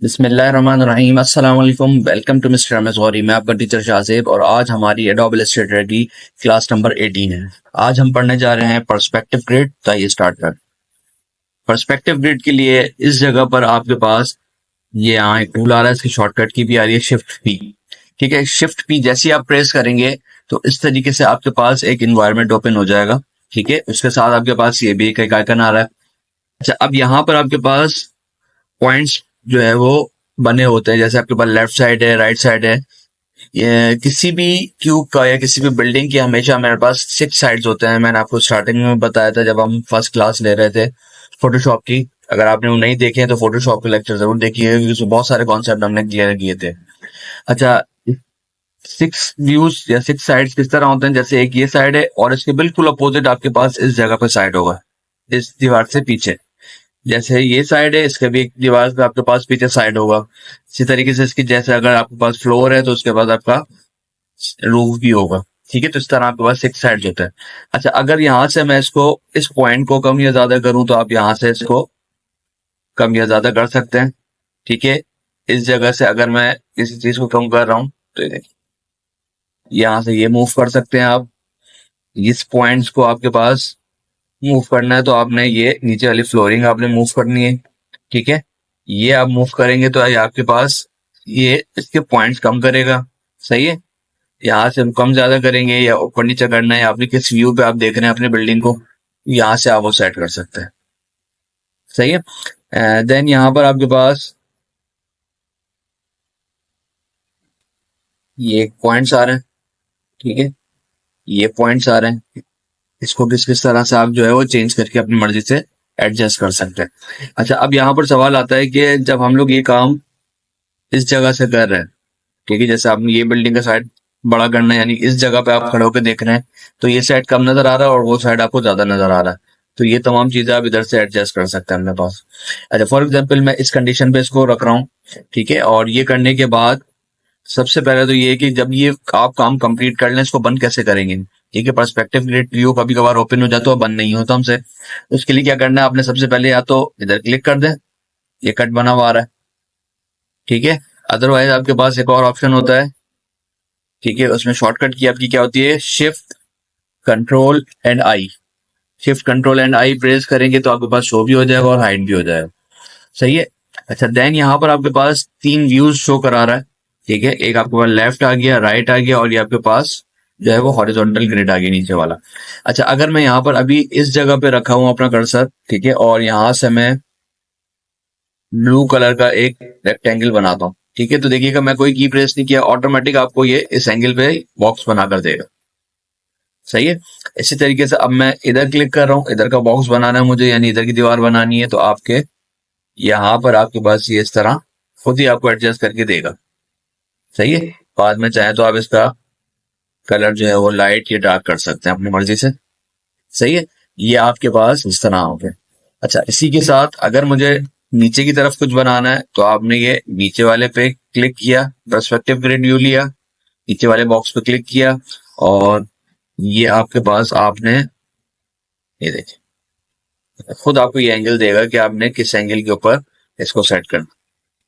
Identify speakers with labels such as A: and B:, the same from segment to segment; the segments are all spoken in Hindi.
A: बिस्मिल्लाहिर्रहमानिर्रहीम अस्सलाम वालेकुम। Welcome to mister M S Gauri. मैं आपका टीचर शाहजेब और आज हमारी एडोब इलस्ट्रेटर की क्लास नंबर 18 है। आज हम पढ़ने जा रहे हैं पर्सपेक्टिव ग्रिड। तो आइए स्टार्ट कर। पर्सपेक्टिव ग्रिड के लिए इस जगह पर आपके पास ये यहाँ एक टूल आ रहा है, इसकी शॉर्टकट की भी आ रही है शिफ्ट पी। ठीक है, शिफ्ट पी जैसे ही आप प्रेस करेंगे तो इस तरीके से आपके पास एक इन्वायरमेंट ओपन हो जाएगा। ठीक है, उसके साथ आपके पास ये भी एक आइकन आ रहा है। अच्छा, अब यहाँ पर आपके पास पॉइंट्स जो है वो बने होते हैं, जैसे आपके पास लेफ्ट साइड है, राइट साइड है। ये किसी भी क्यूब का या किसी भी बिल्डिंग की हमेशा मेरे पास 6 साइड्स होते हैं। मैंने आपको स्टार्टिंग में बताया था जब हम फर्स्ट क्लास ले रहे थे फोटोशॉप की। अगर आपने वो नहीं देखे हैं तो फोटोशॉप के लेक्चर जरूर देखिए, क्योंकि उसमें बहुत सारे कॉन्सेप्ट हमने क्लियर किए थे। अच्छा, 6 व्यूज या 6 साइड्स किस तरह होते हैं, जैसे एक ये साइड है और इसके बिल्कुल अपोजिट आपके पास इस जगह पे साइड होगा, इस दीवार से पीछे। जैसे ये साइड है, इसके भी एक दीवार पे आपके पास पीछे साइड होगा। इसी तरीके से इसकी जैसे अगर आपके पास फ्लोर है तो उसके बाद आपका रूफ भी होगा। ठीक है, तो इस तरह आपके पास 6 साइड होता है। अच्छा, अगर यहाँ से मैं इसको इस पॉइंट को कम या ज्यादा करूं तो आप यहाँ से इसको कम या ज्यादा कर सकते हैं। ठीक है, इस जगह से अगर मैं किसी चीज को कम कर रहा हूँ तो ये देखिए, यहाँ से ये मूव कर सकते हैं आप। इस पॉइंट्स को आपके पास मूव करना है तो आपने ये नीचे वाली फ्लोरिंग आपने मूव करनी है। ठीक है, ये आप मूव करेंगे तो ये आपके पास ये इसके पॉइंट्स कम करेगा। सही है, यहाँ से हम कम ज्यादा करेंगे या ऊपर नीचे करना है, आपने किस व्यू पे आप देख रहे हैं अपनी बिल्डिंग को, यहाँ से आप वो सेट कर सकते हैं। सही है, देन यहाँ पर आपके पास ये पॉइंट्स आ रहे हैं। ठीक है, ये पॉइंट्स आ रहे हैं, इसको किस किस तरह से आप जो है वो चेंज करके अपनी मर्जी से एडजस्ट कर सकते हैं। अच्छा, अब यहाँ पर सवाल आता है कि जब हम लोग ये काम इस जगह से कर रहे हैं, ठीक है, जैसे आपने ये बिल्डिंग का साइड बड़ा करना है, यानी इस जगह पे आप खड़े होकर देख रहे हैं तो ये साइड कम नजर आ रहा है और वो साइड आपको ज्यादा नजर आ रहा है। तो ये तमाम चीजें आप इधर से एडजस्ट कर सकते हैं अपने पास। अच्छा, फॉर एग्जाम्पल मैं इस कंडीशन पे इसको रख रहा हूँ। ठीक है, और ये करने के बाद सबसे पहले तो ये है कि जब ये आप काम कंप्लीट कर लें इसको बंद कैसे करेंगे। ठीक है, पर्सपेक्टिव ग्रिड व्यू कभी कभार ओपन हो जाता है, बंद नहीं होता हमसे। उसके लिए क्या करना है, आपने सबसे पहले या तो इधर क्लिक कर दें, ये कट बना हुआ आ रहा है। ठीक है, अदरवाइज आपके पास एक और ऑप्शन होता है। ठीक है, उसमें शॉर्टकट की आपकी क्या होती है, shift control and I. Shift control and I press करेंगे तो आपके पास शो भी हो जाएगा और हाइड भी हो जाएगा। सही है। अच्छा, देन यहाँ पर आपके पास 3 व्यूज शो करा रहा है। ठीक है, एक आपके पास लेफ्ट आ गया, राइट आ गया और ये आपके पास जो है वो हॉरिजॉन्टल ग्रिड आ गई नीचे वाला। अच्छा, अगर मैं यहाँ पर अभी इस जगह पे रखा हूँ अपना कर्सर, ठीक है, और यहाँ से मैं ब्लू कलर का एक रेक्टेंगल बनाता हूँ। ठीक है, तो देखिएगा मैं कोई की प्रेस नहीं किया, ऑटोमेटिक आपको ये इस एंगल पे बॉक्स बना कर देगा। सही है। इसी तरीके से अब मैं इधर क्लिक कर रहा हूँ, इधर का बॉक्स बनाना है मुझे, यानी इधर की दीवार बनानी है, तो आपके यहाँ पर आपके पास ये इस तरह खुद ही आपको एडजस्ट करके देगा। सही है, बाद में चाहे तो आप इसका कलर जो है वो लाइट या डार्क कर सकते हैं अपनी मर्जी से। सही है, ये आपके पास इस तरह हो गया। अच्छा, इसी के साथ अगर मुझे नीचे की तरफ कुछ बनाना है तो आपने ये नीचे वाले पे क्लिक किया, पर्सपेक्टिव ग्रिड व्यू लिया, नीचे वाले बॉक्स पे क्लिक किया और ये आपके पास आपने ये देखिए खुद आपको ये एंगल देगा कि आपने किस एंगल के ऊपर इसको सेट करना।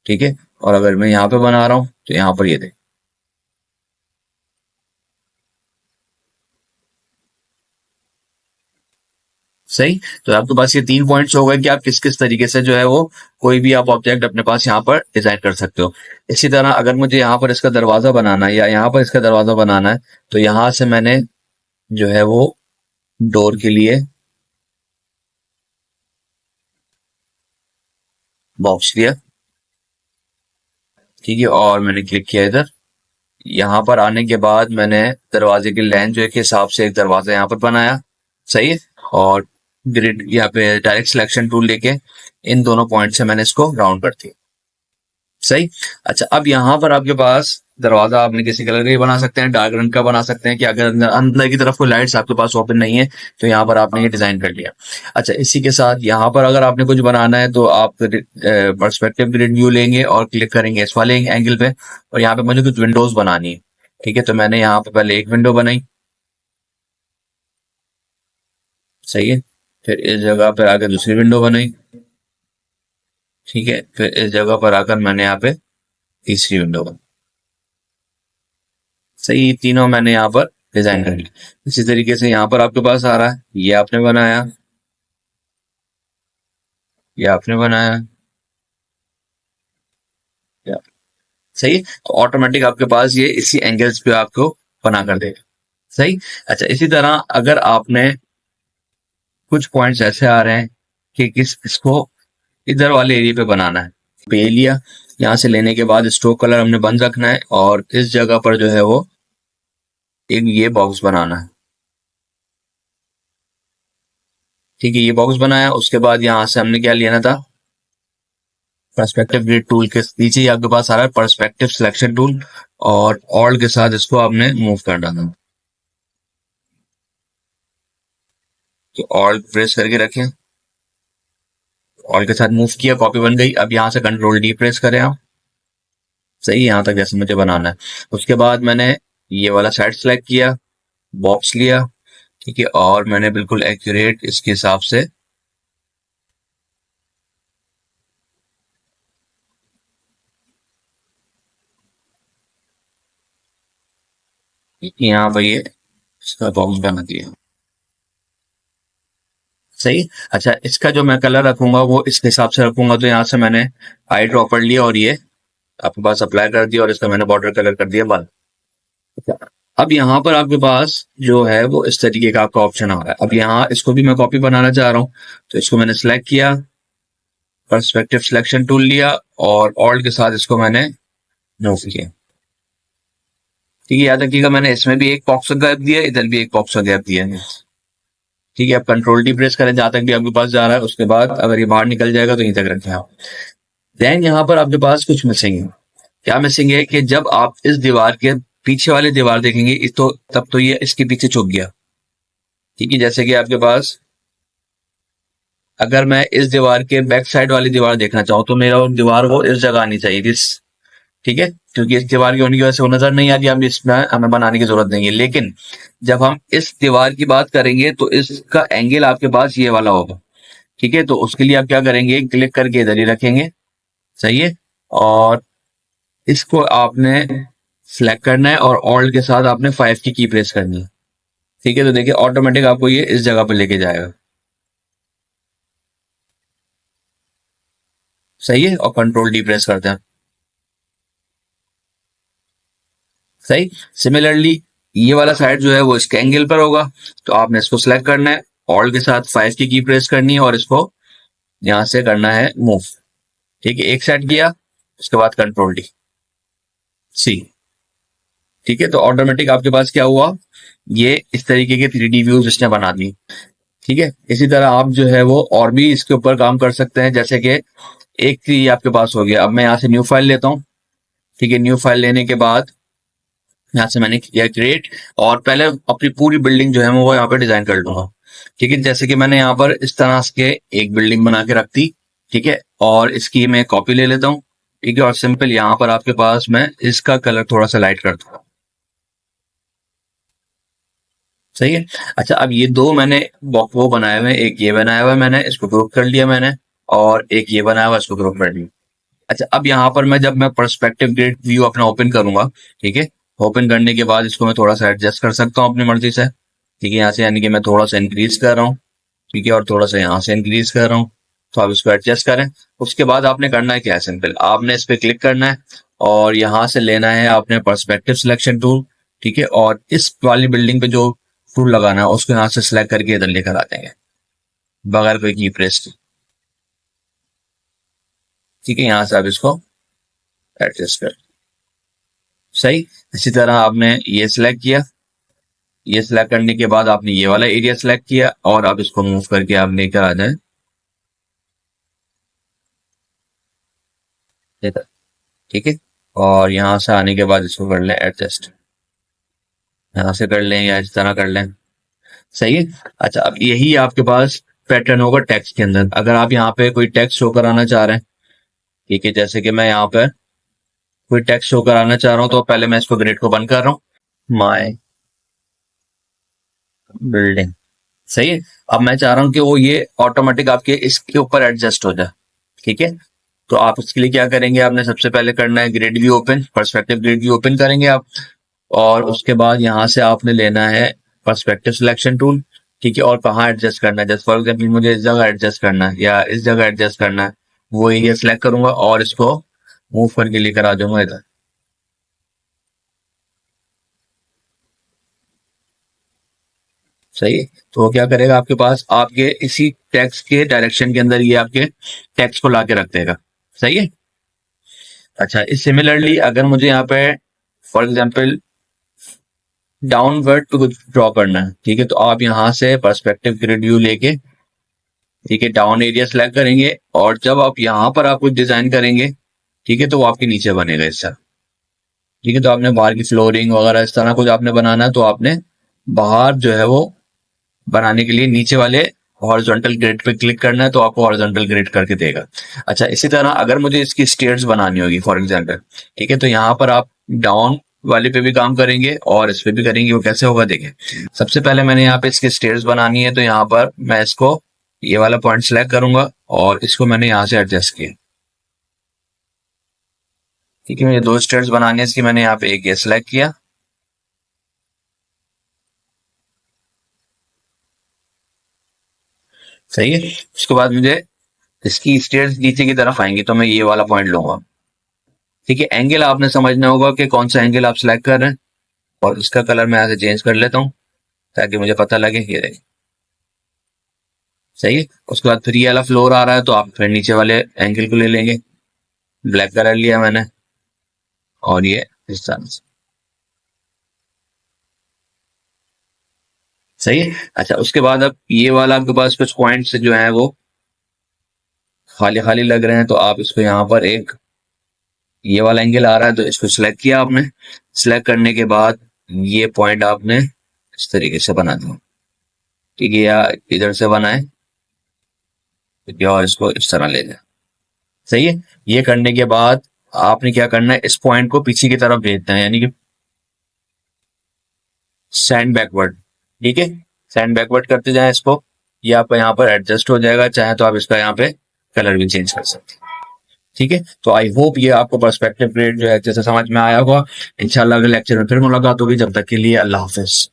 A: ठीक है, और अगर मैं यहाँ पे बना रहा हूँ तो यहाँ पर ये देख। सही, तो आपके पास ये 3 पॉइंट्स हो गए कि आप किस किस तरीके से जो है वो कोई भी आप ऑब्जेक्ट अपने पास यहाँ पर डिजाइन कर सकते हो। इसी तरह अगर मुझे यहाँ पर इसका दरवाजा बनाना है या यहाँ पर इसका दरवाजा बनाना है तो यहाँ से मैंने जो है वो डोर के लिए बॉक्स लिया। ठीक है, और मैंने क्लिक किया इधर। यहाँ पर आने के बाद मैंने दरवाजे की लेंथ जो है के हिसाब से एक दरवाजा यहाँ पर बनाया। सही है, और ग्रिड यहाँ पे डायरेक्ट सिलेक्शन टूल लेके इन दोनों पॉइंट से मैंने इसको राउंड कर दिया। सही। अच्छा, अब यहाँ पर आपके पास दरवाजा आपने किसी कलर का ही बना सकते हैं, डार्क रंग का बना सकते हैं कि अगर अंदर अंदर की तरफ कोई लाइट्स आपके पास ओपन नहीं है तो यहाँ पर आपने ये डिजाइन कर लिया। अच्छा, इसी के साथ यहाँ पर अगर आपने कुछ बनाना है तो आप पर्सपेक्टिव ग्रिड व्यू लेंगे और क्लिक करेंगे इस वाले एंगल पे, और यहाँ पे मुझे कुछ विंडोज बनानी है। ठीक है, तो मैंने यहाँ पे पहले एक विंडो बनाई। सही है, फिर इस जगह पे आके दूसरी विंडो बनाई। ठीक है, फिर इस जगह पर आकर मैंने यहाँ पे तीसरी विंडो बनाई। सही, तीनों मैंने यहाँ पर डिजाइन कर ली। इसी तरीके से यहाँ पर आपके पास आ रहा है, ये आपने बनाया, ये आपने बनाया, ये सही। तो ऑटोमेटिक आपके पास ये इसी एंगल्स पे आपको बना कर देगा। सही। अच्छा, इसी तरह अगर आपने कुछ पॉइंट्स ऐसे आ रहे हैं कि इसको इधर वाले एरिया पे बनाना है, पे लिया, यहाँ से लेने के बाद स्ट्रोक कलर हमने बंद रखना है और इस जगह पर जो है वो एक ये बॉक्स बनाना है। ठीक है, ये बॉक्स बनाया। उसके बाद यहाँ से हमने क्या लेना था, पर्सपेक्टिव ग्रिड टूल के नीचे ही आपके पास आ रहा है पर्सपेक्टिव सिलेक्शन टूल, और ऑल्ट के साथ इसको आपने मूव कर डालना। तो ऑल्ट प्रेस करके रखें, ऑल्ट के साथ मूव किया, कॉपी बन गई। अब यहाँ से कंट्रोल डी प्रेस करें आप। सही, यहाँ तक जैसे मुझे बनाना है। उसके बाद मैंने ये वाला साइड सेलेक्ट किया, बॉक्स लिया, ठीक है, और मैंने बिल्कुल एक्यूरेट इसके हिसाब से यहाँ पर ये इसका बॉक्स बना दिया। सही। अच्छा, इसका जो मैं कलर रखूंगा वो इस हिसाब से रखूंगा। तो यहाँ से मैंने आई ड्रॉपर लिया और ये आपके पास अप्लाई कर दिया और इसका मैंने बॉर्डर कलर कर दिया बंद। अब यहाँ पर आपके पास जो है वो इस तरीके का आपका ऑप्शन आ रहा है। अब यहाँ इसको भी मैं कॉपी बनाना चाह रहा हूँ, तो इसको मैंने सिलेक्ट किया, पर्सपेक्टिव सिलेक्शन टूल लिया और ऑल्ट के साथ इसको मैंने मूव किया। ठीक है, याद रखिएगा मैंने इसमें भी एक बॉक्स का गैप दिया, इधर भी एक बॉक्स का गैप दिया है। ठीक है, अब कंट्रोल डी प्रेस करें जहां तक भी आपके पास जा रहा है। उसके बाद अगर ये बाहर निकल जाएगा तो यहीं तक रखें आप। देन यहाँ पर आपके पास कुछ मिसिंग है। क्या मिसिंग है कि जब आप इस दीवार के पीछे वाली दीवार देखेंगे तो तब तो ये इसके पीछे छुप गया। ठीक है, जैसे कि आपके पास अगर मैं इस दीवार के बैक साइड वाली दीवार देखना चाहूँ तो मेरा उस दीवार को इस जगह आनी चाहिए थी। ठीक है, क्योंकि इस दीवार की होने की वजह से वो नजर नहीं आ रही, हम इसमें हमें बनाने की जरूरत नहीं है। लेकिन जब हम इस दीवार की बात करेंगे तो इसका एंगल आपके पास ये वाला होगा। ठीक है, तो उसके लिए आप क्या करेंगे, क्लिक करके इधर ही रखेंगे। सही है, और इसको आपने सिलेक्ट करना है और ऑल्ट के साथ आपने 5 की प्रेस करनी है। ठीक है, तो देखिए ऑटोमेटिक आपको ये इस जगह पर लेके जाएगा। सही है, और कंट्रोल डी प्रेस करते हैं। सही। सिमिलरली ये वाला साइड जो है वो इसके एंगल पर होगा, तो आपने इसको सिलेक्ट करना है, ऑल्ट के साथ 5 की प्रेस करनी है और इसको यहां से करना है मूव। ठीक है, एक साइड किया, उसके बाद कंट्रोल डी सी। ठीक है, तो ऑटोमेटिक आपके पास क्या हुआ, ये इस तरीके के 3D व्यूज इसने बना दी। ठीक है, इसी तरह आप जो है वो और भी इसके ऊपर काम कर सकते हैं। जैसे कि एक तो ये आपके पास हो गया। अब मैं यहाँ से न्यू फाइल लेता हूँ। ठीक है, न्यू फाइल लेने के बाद यहाँ से मैंने किया क्रिएट, और पहले अपनी पूरी बिल्डिंग जो है मैं वो यहाँ पे डिजाइन कर लूंगा। ठीक है, जैसे कि मैंने यहाँ पर इस तरह के एक बिल्डिंग बना के रख दी। ठीक है, और इसकी मैं कॉपी ले लेता हूँ। ठीक है, और सिंपल यहाँ पर आपके पास मैं इसका कलर थोड़ा सा लाइट कर दूंगा। सही है। अच्छा, अब ये दो मैंने वो बनाए हुए हैं, एक ये बनाया हुआ है मैंने, इसको ग्रुप कर लिया मैंने, और एक ये बनाया हुआ इसको ग्रुप कर लिया। अच्छा, अब यहाँ पर मैं जब मैं पर्सपेक्टिव ग्रिड व्यू अपना ओपन करूंगा, ठीक है, ओपन करने के बाद इसको मैं थोड़ा सा एडजस्ट कर सकता हूँ अपनी मर्जी से। ठीक है, यहाँ से यानी कि मैं थोड़ा सा इंक्रीज कर रहा हूँ। ठीक है, और थोड़ा सा यहाँ से इंक्रीज कर रहा हूँ। तो आप इसको एडजस्ट करें। उसके बाद आपने करना है क्या है, सिंपल आपने इस पे क्लिक करना है और यहाँ से लेना है आपने पर्सपेक्टिव सिलेक्शन टूल। ठीक है, और इस वाली बिल्डिंग पे जो टूल लगाना है उसको यहाँ से सिलेक्ट करके इधर लेकर आ जाएंगे बगैर कोई की प्रेस। ठीक है, यहाँ से आप इसको एडजस्ट कर। सही। इसी तरह आपने ये सिलेक्ट किया, ये सिलेक्ट करने के बाद आपने ये वाला एरिया सिलेक्ट किया और आप इसको मूव करके आप लेकर आ जाए इधर। ठीक है, और यहाँ से आने के बाद इसको कर लें एडजस्ट, यहाँ से कर लें या इस तरह कर लें। सही है। अच्छा, अब यही आपके पास पैटर्न होगा टेक्स्ट के अंदर। अगर आप यहाँ पे कोई टेक्स्ट शो कराना चाह रहे हैं, ठीक है, जैसे कि मैं यहाँ पे कोई टेक्स्ट शो कराना चाह रहा हूँ, तो पहले मैं इसको ग्रिड को बंद कर रहा हूँ, माई बिल्डिंग। सही है। अब मैं चाह रहा हूँ कि वो ये ऑटोमेटिक आपके इसके ऊपर एडजस्ट हो जाए। ठीक है, तो आप उसके लिए क्या करेंगे, आपने सबसे पहले करना है grid view open, perspective grid view open करेंगे आप। और उसके बाद यहाँ से आपने लेना है पर्सपेक्टिव सिलेक्शन टूल, ठीक है। और कहाँ एडजस्ट करना है, जैसे फॉर एग्जाम्पल मुझे इस जगह एडजस्ट करना है या इस जगह एडजस्ट करना है, वो एरिया सिलेक्ट करूंगा और इसको मूव करके लेकर आ जाऊंगा इधर। सही है। तो वो क्या करेगा, आपके पास आपके इसी टेक्स्ट के डायरेक्शन के अंदर ये आपके टेक्स्ट को ला के रख देगा। सही है। अच्छा, इस सिमिलरली अगर मुझे यहाँ पे फॉर एग्जाम्पल डाउनवर्ड पे कुछ ड्रॉ करना है, ठीक है, तो आप यहाँ से पर्सपेक्टिव ग्रिड व्यू लेके, ठीक है, डाउन एरिया सेलेक्ट करेंगे और जब आप यहाँ पर आप कुछ डिजाइन करेंगे, ठीक है, तो वो आपके नीचे बनेगा इस तरह। ठीक है, तो आपने बाहर की फ्लोरिंग वगैरह इस तरह कुछ आपने बनाना है, तो आपने बाहर जो है वो बनाने के लिए नीचे वाले हॉरिजॉन्टल ग्रिड पे क्लिक करना है, तो आपको हॉरिजॉन्टल ग्रिड करके देगा। अच्छा, इसी तरह अगर मुझे इसकी स्टेयर्स बनानी होगी फॉर एग्जांपल, ठीक है, तो यहाँ पर आप डाउन वाले पे भी काम करेंगे और इस पे भी करेंगे। वो कैसे होगा देखें। सबसे पहले मैंने यहाँ पे इसकी स्टेयर्स बनानी है, तो यहाँ पर मैं इसको ये वाला पॉइंट सेलेक्ट करूंगा और इसको मैंने यहाँ से एडजस्ट किया। ठीक है, मुझे दो स्टेयर्स बनानी है इसकी, मैंने यहाँ पे एक ये सेलेक्ट किया। सही है। उसके बाद मुझे इसकी स्टेयर्स नीचे की तरफ आएंगी, तो मैं ये वाला पॉइंट लूंगा। ठीक है, एंगल आपने समझना होगा कि कौन सा एंगल आप सिलेक्ट कर रहे हैं, और इसका कलर मैं यहाँ से चेंज कर लेता हूँ ताकि मुझे पता लगे। ये देखिए, सही है। उसके बाद फिर ये वाला फ्लोर आ रहा है, तो आप फिर नीचे वाले एंगल को ले लेंगे। ब्लैक कलर लिया मैंने और ये इस तरह से। सही है। अच्छा, उसके बाद अब ये वाला आपके पास कुछ पॉइंट्स जो है वो खाली खाली लग रहे हैं, तो आप इसको यहाँ पर एक ये वाला एंगल आ रहा है, तो इसको सिलेक्ट किया आपने। सिलेक्ट करने के बाद ये पॉइंट आपने इस तरीके से बना दो। ठीक है, या इधर से बनाए, ठीक है, और इसको इस तरह ले जाए। सही है। ये करने के बाद आपने क्या करना है, इस पॉइंट को पीछे की तरफ भेजना है, यानी कि सैंड बैकवर्ड। ठीक है, सैंड बैकवर्ड करते जाएं इसको। ये आपका यहाँ पर एडजस्ट हो जाएगा, चाहे तो आप इसका यहाँ पे कलर भी चेंज कर सकते हैं। ठीक है, तो आई होप ये आपको पर्सपेक्टिव ग्रेड जो है जैसे समझ में आया होगा। इंशाल्लाह अगले लेक्चर में फिर मुलाकात होगी, जब तक के लिए अल्लाह हाफिज।